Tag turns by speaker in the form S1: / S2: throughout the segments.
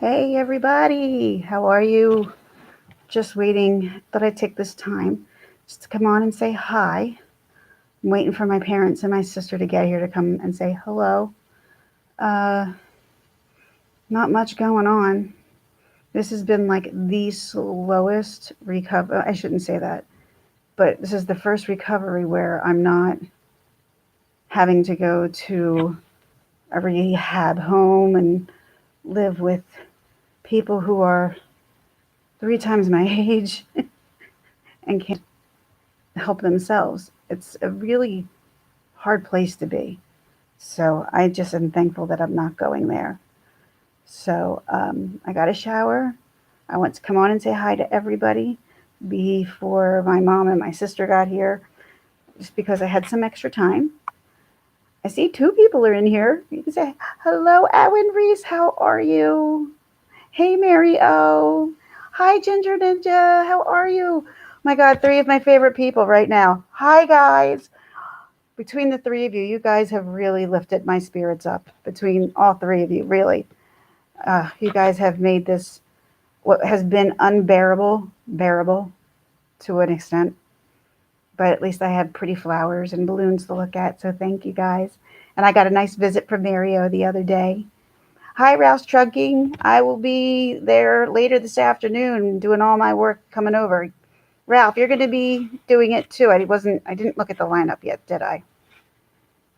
S1: Hey everybody, how are you? Just waiting. Thought I'd take this time just to come on and say hi. I'm waiting for my parents and my sister to get here to come and say hello. Uh, Not much going on. This has been like the slowest recover. I shouldn't say that, but this is the first recovery where I'm not having to go to a rehab home and live with people who are 3 times my age and can't help themselves. It's a really hard place to be. So I just am thankful that I'm not going there. So I got a shower. I want to come on and say hi to everybody before my mom and my sister got here, just because I had some extra time. I see 2 people are in here. You can say, hello, Edwin Reese. How are you? Hey, Mary O. Hi, Ginger Ninja. How are you? My God, 3 of my favorite people right now. Hi, guys. Between the 3 of you, you guys have really lifted my spirits up. Between all 3 of you, really. You guys have made this what has been unbearable, bearable to an extent. But at least I have pretty flowers and balloons to look at. So thank you guys. And I got a nice visit from Mario the other day. Hi, Rouse Trucking. I will be there later this afternoon doing all my work coming over. Ralph, you're going to be doing it too. I didn't look at the lineup yet, did I?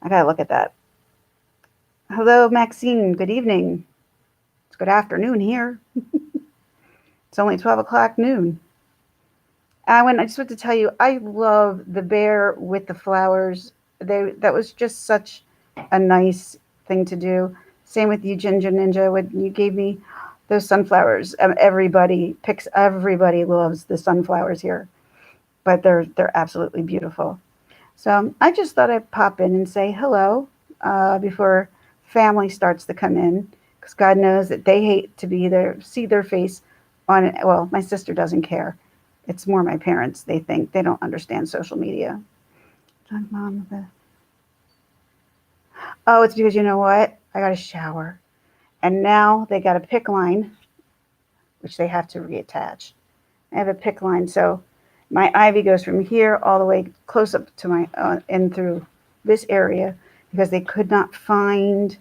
S1: I got to look at that. Hello, Maxine. Good evening. It's good afternoon here. It's only 12 o'clock noon. I just want to tell you, I love the bear with the flowers. That was just such a nice thing to do. Same with you, Ginger Ninja, when you gave me those sunflowers. Everybody loves the sunflowers here, but they're absolutely beautiful. So I just thought I'd pop in and say hello before family starts to come in, because God knows that they hate to be there, see their face on it. Well, my sister doesn't care. It's more my parents. They think they don't understand social media. Mom, oh, it's because you know what? I got a shower, and now they got a pick line, which they have to reattach. I have a pick line, so my ivy goes from here all the way close up to my in through this area, because they could not find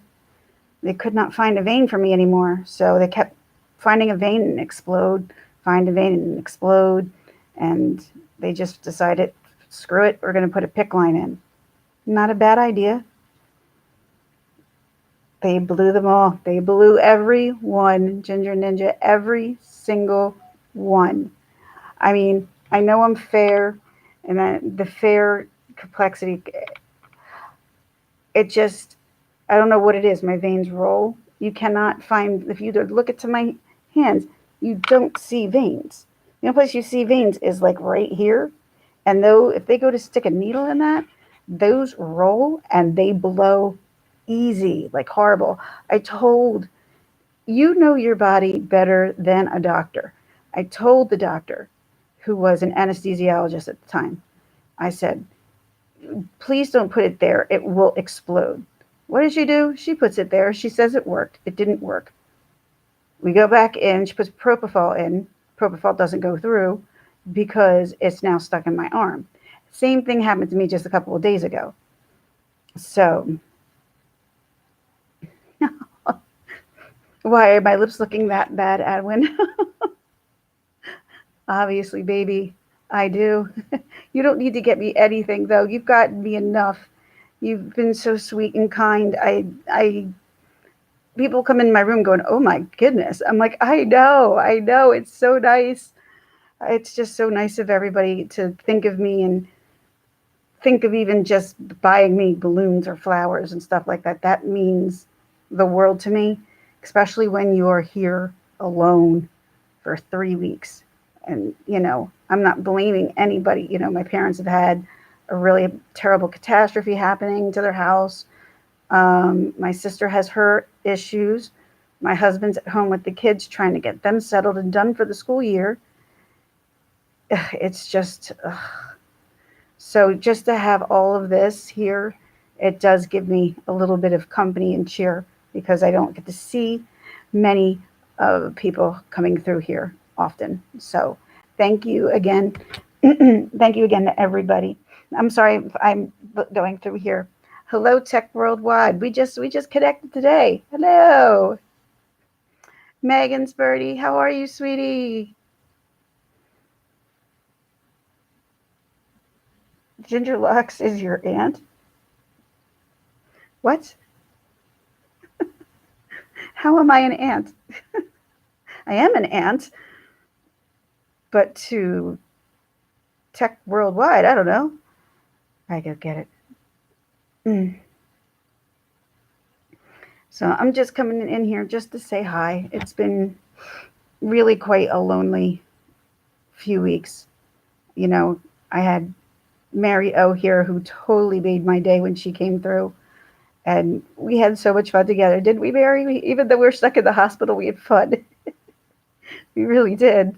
S1: a vein for me anymore. So they kept finding a vein and explode, find a vein and explode, and they just decided, screw it, we're going to put a pick line in. Not a bad idea. They blew them all. They blew every one, Ginger Ninja, every single one. I mean, I know I'm fair, and the fair complexity, it just, I don't know what it is. My veins roll. You cannot find, if you look into my hands, you don't see veins. The only place you see veins is like right here. And though, if they go to stick a needle in that, those roll and they blow easy, like horrible. I told, you know your body better than a doctor. I told the doctor, who was an anesthesiologist at the time, I said, please don't put it there. It will explode. What did she do? She puts it there. She says it worked. It didn't work. We go back in. She puts propofol in. Propofol doesn't go through because it's now stuck in my arm. Same thing happened to me just a couple of days ago. So, why are my lips looking that bad, Edwin? Obviously, baby, I do. You don't need to get me anything, though. You've gotten me enough. You've been so sweet and kind. People come in my room going, "Oh my goodness!" I'm like, I know. It's so nice. It's just so nice of everybody to think of me and think of even just buying me balloons or flowers and stuff like that. That means the world to me, especially when you are here alone for 3 weeks. And, I'm not blaming anybody. My parents have had a really terrible catastrophe happening to their house. My sister has her issues. My husband's at home with the kids trying to get them settled and done for the school year. It's just, so just to have all of this here, it does give me a little bit of company and cheer, because I don't get to see many of people coming through here often. So thank you again. Thank you again to everybody. I'm sorry if I'm going through here. Hello, Tech Worldwide. We just connected today. Hello, Megan's Birdie. How are you, sweetie? Ginger Lux is your aunt. What? How am I an aunt? I am an aunt, but to Tech Worldwide, I don't know. I go get it. So I'm just coming in here just to say hi. It's been really quite a lonely few weeks. You know, I had Mary O here who totally made my day when she came through. And we had so much fun together, didn't we, Mary? Even though we were stuck in the hospital, we had fun. We really did.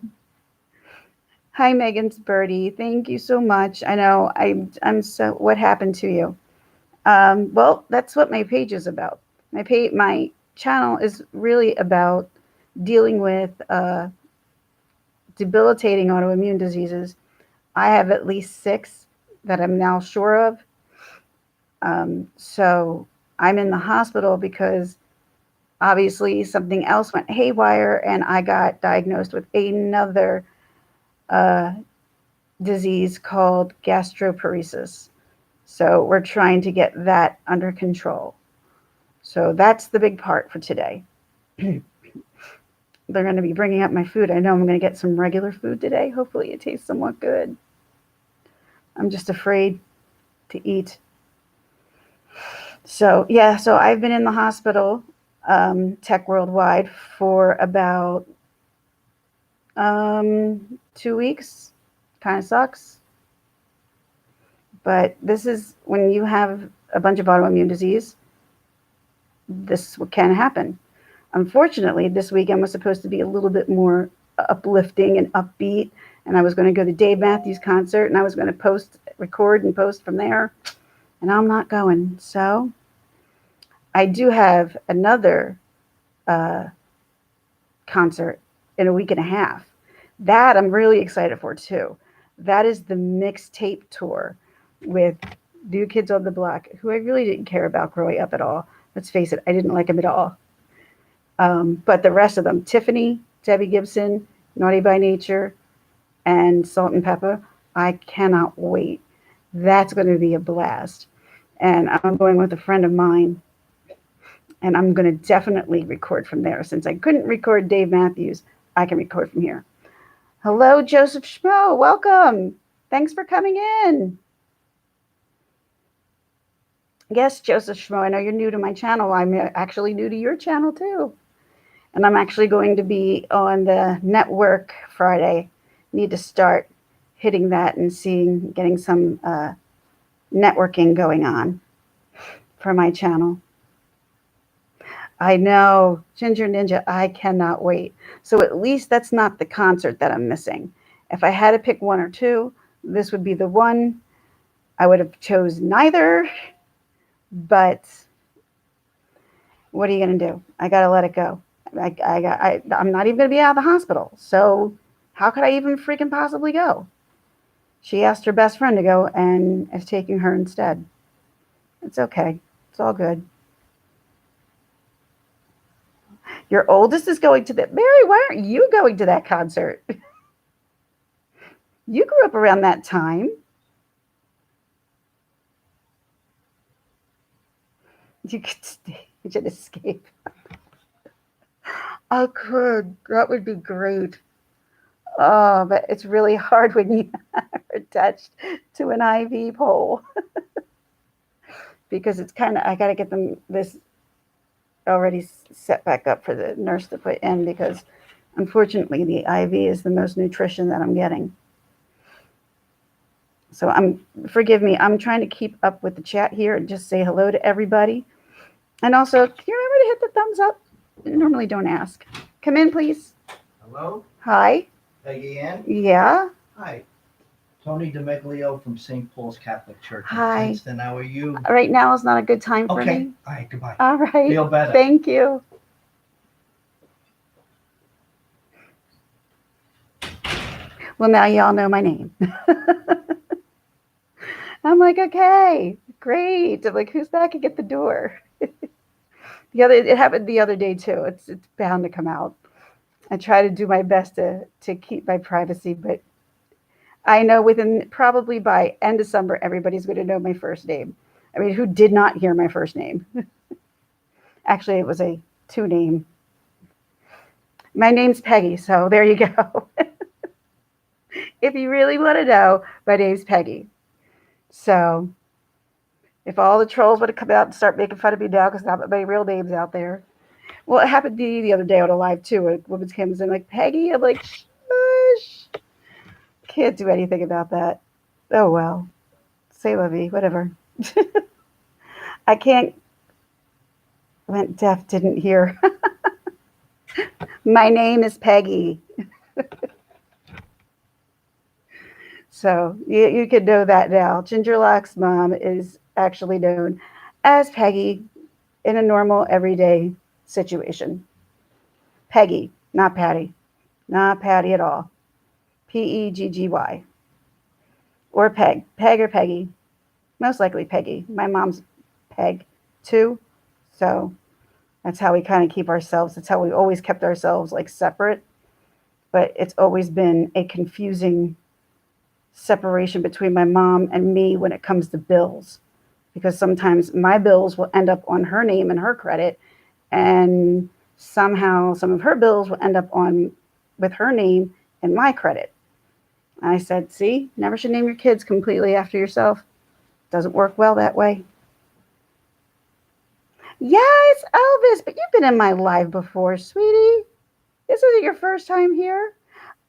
S1: Hi, Megan's Birdie. Thank you so much. I know I'm so. What happened to you? Well, that's what my page is about. My channel is really about dealing with debilitating autoimmune diseases. I have at least 6 that I'm now sure of. So I'm in the hospital because obviously something else went haywire, and I got diagnosed with another disease called gastroparesis. So we're trying to get that under control. So that's the big part for today. They're going to be bringing up my food. I know I'm going to get some regular food today. Hopefully it tastes somewhat good. I'm just afraid to eat. So, yeah, so I've been in the hospital, Tech Worldwide, for about 2 weeks. Kind of sucks. But this is when you have a bunch of autoimmune disease, this can happen. Unfortunately, this weekend was supposed to be a little bit more uplifting and upbeat, and I was going to go to Dave Matthews' concert, and I was going to record and post from there, and I'm not going. So I do have another concert in a week and a half. That I'm really excited for too. That is the mixtape tour with New Kids on the Block, who I really didn't care about growing up at all. Let's face it, I didn't like them at all. But the rest of them, Tiffany, Debbie Gibson, Naughty by Nature, and Salt and Pepper, I cannot wait. That's going to be a blast. And I'm going with a friend of mine, and I'm going to definitely record from there. Since I couldn't record Dave Matthews, I can record from here. Hello, Joseph Schmo. Welcome. Thanks for coming in. Yes, Joseph Schmo, I know you're new to my channel. I'm actually new to your channel too. And I'm actually going to be on the network Friday. Need to start hitting that and getting some networking going on for my channel. I know, Ginger Ninja, I cannot wait. So at least that's not the concert that I'm missing. If I had to pick one or two, this would be the one. I would have chose neither, but what are you going to do? I got to let it go. I'm not even going to be out of the hospital. So how could I even freaking possibly go? She asked her best friend to go and is taking her instead. It's okay. It's all good. Your oldest is going to Mary, why aren't you going to that concert? You grew up around that time. You could stay. You should escape. I could. That would be great. Oh, but it's really hard when you are attached to an IV pole. Because it's kind of, I got to get this already set back up for the nurse to put in, because unfortunately the IV is the most nutrition that I'm getting. So forgive me, I'm trying to keep up with the chat here and just say hello to everybody. And also, can you remember to hit the thumbs up? I normally don't ask. Come in, please.
S2: Hello?
S1: Hi.
S2: Peggy Ann?
S1: Yeah.
S2: Hi. Tony DeMeglio from St. Paul's Catholic Church
S1: Hi.
S2: in Princeton. How are you?
S1: Right now is not a good time for me.
S2: All right, goodbye.
S1: All right.
S2: Feel better.
S1: Thank you. Well, now y'all know my name. I'm like, okay, great. I'm like, who's knocking at the door? It happened the other day too. It's bound to come out. I try to do my best to keep my privacy, but I know within probably by end December everybody's going to know my first name. I mean, who did not hear my first name? Actually, it was a two name. My name's Peggy, so there you go. If you really want to know, my name's Peggy. So if all the trolls would have come out and start making fun of me now because my real name's out there. Well, it happened to me the other day on a live too. A woman comes in like, Peggy. I'm like, shush. Can't do anything about that. Oh well. Say la vie, whatever. I can't. Went deaf, didn't hear. My name is Peggy. So you could know that now. Gingerlock's mom is actually known as Peggy in a normal everyday situation. Peggy, not Patty. Not Patty at all. Pegggy. Or Peg. Peg or Peggy. Most likely Peggy. My mom's Peg too. So that's how we kind of keep ourselves. That's how we always kept ourselves like separate. But it's always been a confusing separation between my mom and me when it comes to bills. Because sometimes my bills will end up on her name and her credit, and somehow some of her bills will end up on with her name and my credit. I said, see, never should name your kids completely after yourself. Doesn't work well that way. Yes, Elvis, but you've been in my live before, sweetie. This isn't your first time here.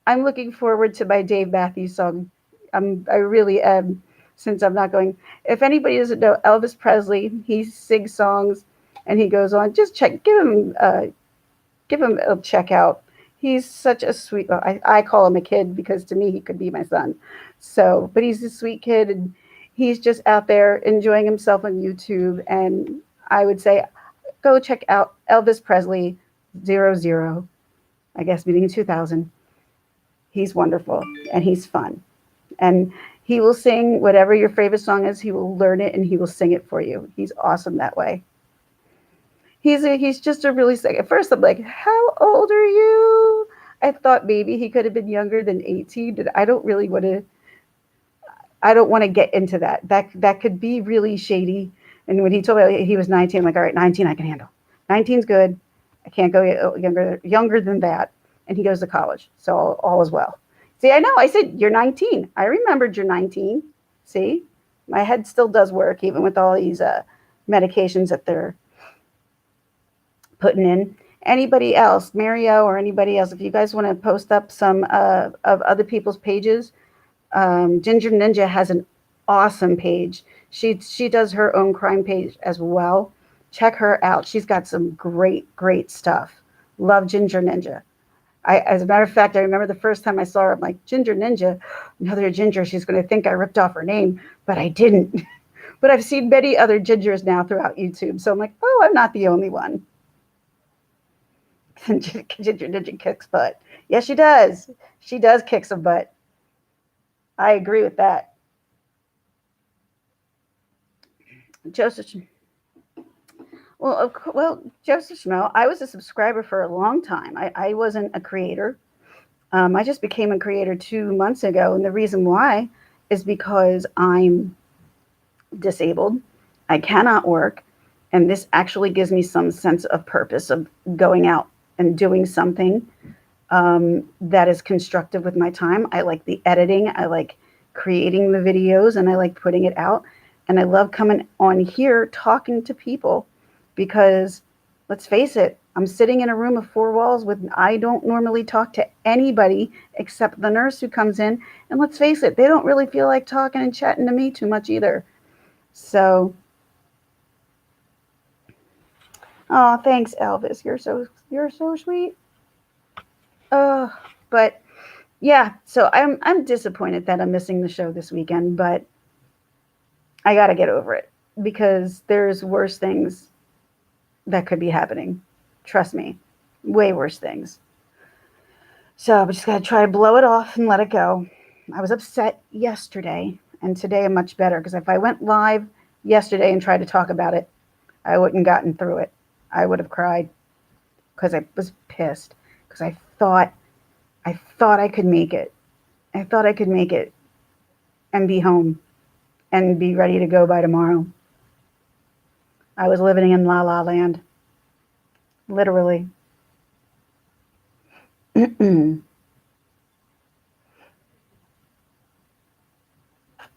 S1: I'm looking forward to my Dave Matthews song. I really am, since I'm not going. If anybody doesn't know Elvis Presley, he sings songs and he goes on. Just check, give him a check out. He's such a sweet. Well, I call him a kid because to me he could be my son. So, but he's a sweet kid and he's just out there enjoying himself on YouTube. And I would say, go check out Elvis Presley 00. I guess meaning 2000. He's wonderful and he's fun. And he will sing whatever your favorite song is. He will learn it and he will sing it for you. He's awesome that way. He's just a really sick. At first, I'm like, how old are you? I thought maybe he could have been younger than 18. And I don't really want to. I don't want to get into that. That could be really shady. And when he told me he was 19, I'm like, all right, 19 I can handle. 19's good. I can't go younger than that. And he goes to college, so all is well. See, I know. I said you're 19. I remembered you're 19. See, my head still does work even with all these medications that they're putting in. Anybody else, Mario or anybody else, if you guys want to post up some of other people's pages, Ginger Ninja has an awesome page. She does her own crime page as well. Check her out. She's got some great stuff. Love Ginger Ninja. As a matter of fact, I remember the first time I saw her, I'm like, Ginger Ninja, another Ginger. She's going to think I ripped off her name, but I didn't. But I've seen many other Gingers now throughout YouTube. So I'm like, oh, I'm not the only one. Ginger Ninja kicks butt. Yes, she does. She does kick some butt. I agree with that. Joseph, Joseph Schmo, I was a subscriber for a long time. I wasn't a creator. I just became a creator 2 months ago, and the reason why is because I'm disabled. I cannot work, and this actually gives me some sense of purpose of going out and doing something that is constructive with my time. I like the editing. I like creating the videos, and I like putting it out. And I love coming on here talking to people because let's face it, I'm sitting in a room of four walls with, I don't normally talk to anybody except the nurse who comes in. And let's face it, they don't really feel like talking and chatting to me too much either. So, oh, thanks, Elvis. You're so sweet. But yeah, so I'm disappointed that I'm missing the show this weekend, but I got to get over it because there's worse things that could be happening. Trust me, way worse things. So I'm just going to try to blow it off and let it go. I was upset yesterday, and today I'm much better because if I went live yesterday and tried to talk about it, I wouldn't gotten through it. I would have cried because I was pissed because I thought I could make it. I thought I could make it and be home and be ready to go by tomorrow. I was living in la la land, literally.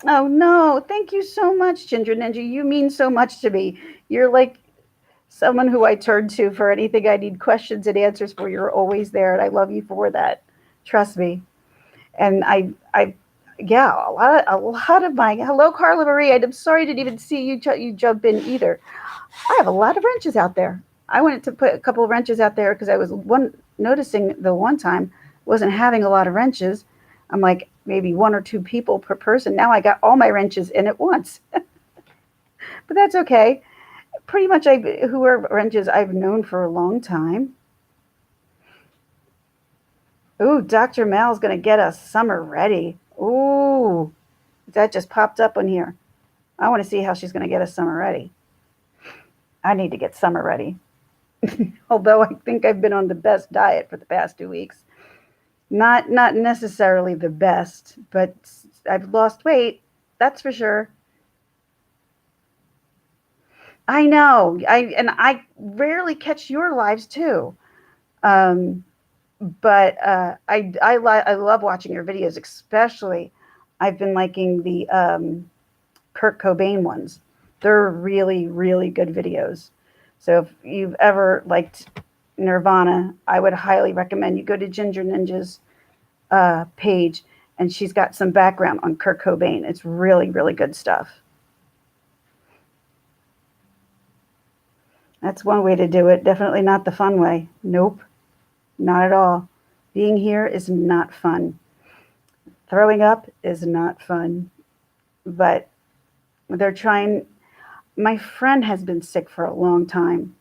S1: Oh no, thank you so much, Ginger Ninja. You mean so much to me. You're like someone who I turn to for anything I need questions and answers for. You're always there, and I love you for that. Trust me. And yeah, a lot of my hello, Carla Marie. I'm sorry I didn't even see you jump in either. I have a lot of wrenches out there. I wanted to put a couple of wrenches out there because I was noticing the one time wasn't having a lot of wrenches. I'm like maybe one or two people per person. Now I got all my wrenches in at once, but that's okay. Pretty much, who are wrenches I've known for a long time. Ooh, Dr. Mal's gonna get us summer ready. Ooh, that just popped up on here. I want to see how she's gonna get us summer ready. I need to get summer ready. Although I think I've been on the best diet for the past 2 weeks. Not necessarily the best, but I've lost weight. That's for sure. I know. I rarely catch your lives too. Um, but I love watching your videos, especially I've been liking the Kurt Cobain ones. They're really really good videos. So if you've ever liked Nirvana, I would highly recommend you go to Ginger Ninja's page, and she's got some background on Kurt Cobain. It's really really good stuff. That's one way to do it. Definitely not the fun way. Nope, not at all. Being here is not fun. Throwing up is not fun, but they're trying. My friend has been sick for a long time,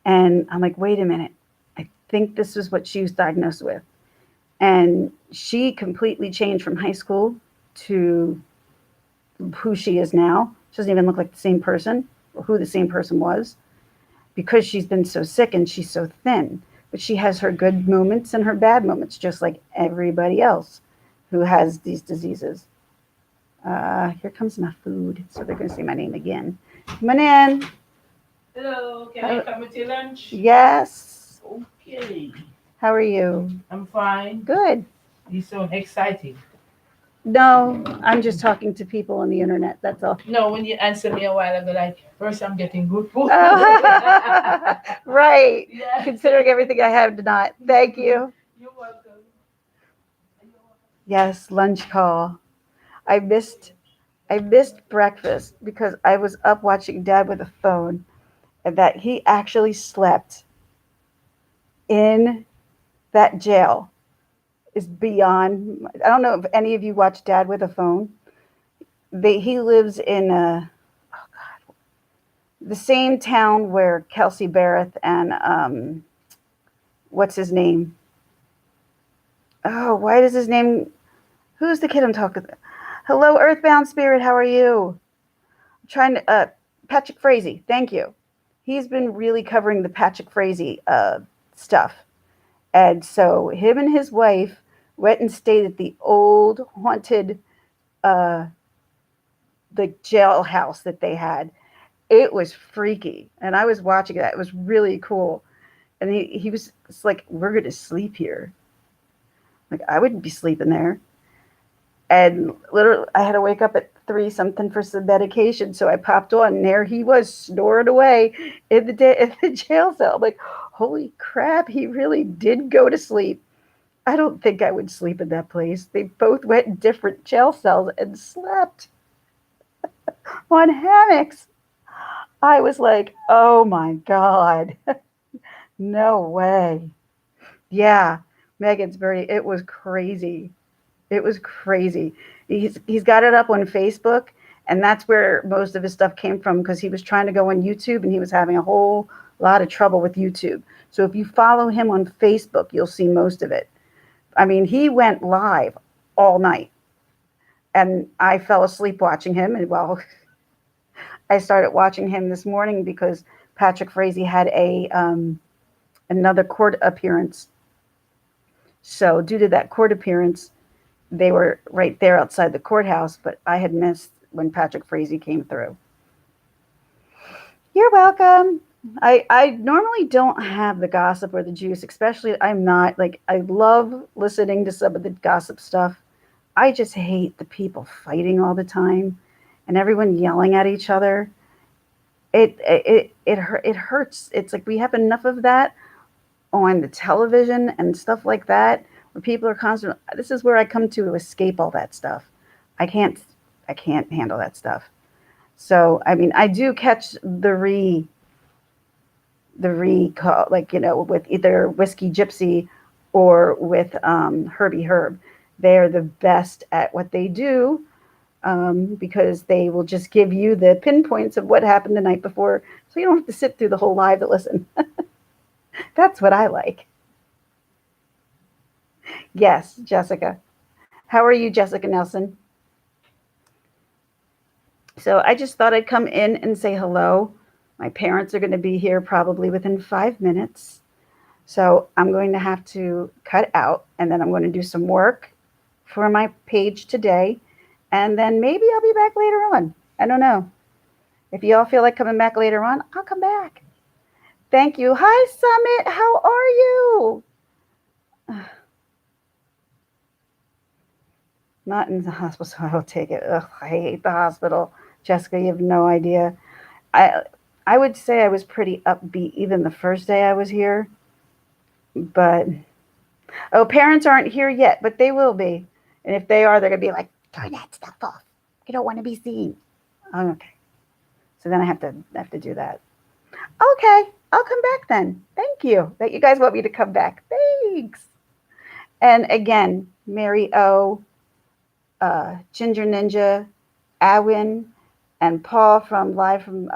S1: and I'm like, wait a minute. I think this is what she was diagnosed with. And she completely changed from high school to who she is now. She doesn't even look like the same person or who the same person was because she's been so sick and she's so thin. But she has her good moments and her bad moments, just like everybody else who has these diseases. Here comes my food. So they're going to say my name again. Come on in.
S3: Hello, can I come with your lunch?
S1: Yes.
S3: Okay,
S1: How are you?
S3: I'm fine.
S1: Good.
S3: You sound exciting.
S1: No, I'm just talking to people on the internet. That's all.
S3: No, when you answered me a while ago, like, first I'm getting good food.
S1: Right.
S3: Yeah.
S1: Considering everything I have not. Thank you.
S3: You're welcome.
S1: Yes, lunch call. I missed I missed breakfast because I was up watching Dad with a phone and that he actually slept in that jail is beyond. I don't know if any of you watch Dad with a phone. He lives in the same town where Kelsey Barrett and what's his name? Oh, why does his name? Who's the kid I'm talking about? Hello, Earthbound Spirit. How are you? I'm trying to. Patrick Frazee. Thank you. He's been really covering the Patrick Frazee stuff, and so him and his wife went and stayed at the old haunted uh, the jailhouse that they had. It was freaky, and I was watching that. It was really cool, and he was it's like, we're gonna sleep here. Like I wouldn't be sleeping there. And literally, I had to wake up at 3 something for some medication, so I popped on, and there he was snoring away in the jail cell. I'm like, holy crap, he really did go to sleep. I don't think I would sleep in that place. They both went in different jail cells and slept on hammocks. I was like, oh my God, no way. Yeah, Megan's very, it was crazy. It was crazy. He's got it up on Facebook, and that's where most of his stuff came from because he was trying to go on YouTube and he was having a whole a lot of trouble with YouTube. So if you follow him on Facebook, you'll see most of it. I mean, he went live all night, and I fell asleep watching him. And well, I started watching him this morning because Patrick Frazee had another court appearance. So due to that court appearance, they were right there outside the courthouse, but I had missed when Patrick Frazee came through. You're welcome. I normally don't have the gossip or the juice, especially I'm not like I love listening to some of the gossip stuff. I just hate the people fighting all the time and everyone yelling at each other. It hurts. It's like we have enough of that on the television and stuff like that where people are constantly. This is where I come to escape all that stuff. I can't I can't handle that stuff. So I mean, I do catch the recall, like with either Whiskey Gypsy or with Herbie Herb. They're the best at what they do because they will just give you the pinpoints of what happened the night before, so you don't have to sit through the whole live to listen. That's what I like. Yes, Jessica. How are you, Jessica Nelson? So I just thought I'd come in and say hello. My parents are going to be here probably within 5 minutes. So I'm going to have to cut out and then I'm going to do some work for my page today. And then maybe I'll be back later on. I don't know. If you all feel like coming back later on, I'll come back. Thank you. Hi, Summit. How are you? Not in the hospital, so I'll take it. Ugh, I hate the hospital. Jessica, you have no idea. I I would say I was pretty upbeat even the first day I was here. But oh, parents aren't here yet, but they will be. And if they are, they're gonna be like, turn that stuff off. You don't want to be seen. Okay. So then I have to do that. Okay, I'll come back then. Thank you that you guys want me to come back. Thanks. And again, Mary O, Ginger Ninja, Awin, and Paul from live from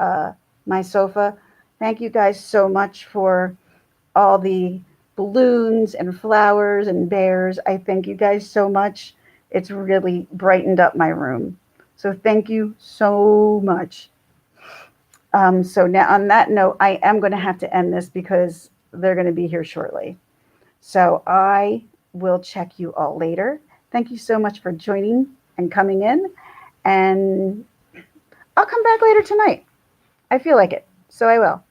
S1: my sofa. Thank you guys so much for all the balloons and flowers and bears. I thank you guys so much. It's really brightened up my room. So thank you so much. So now on that note, I am going to have to end this because they're going to be here shortly. So I will check you all later. Thank you so much for joining and coming in. And I'll come back later tonight. I feel like it. So I will.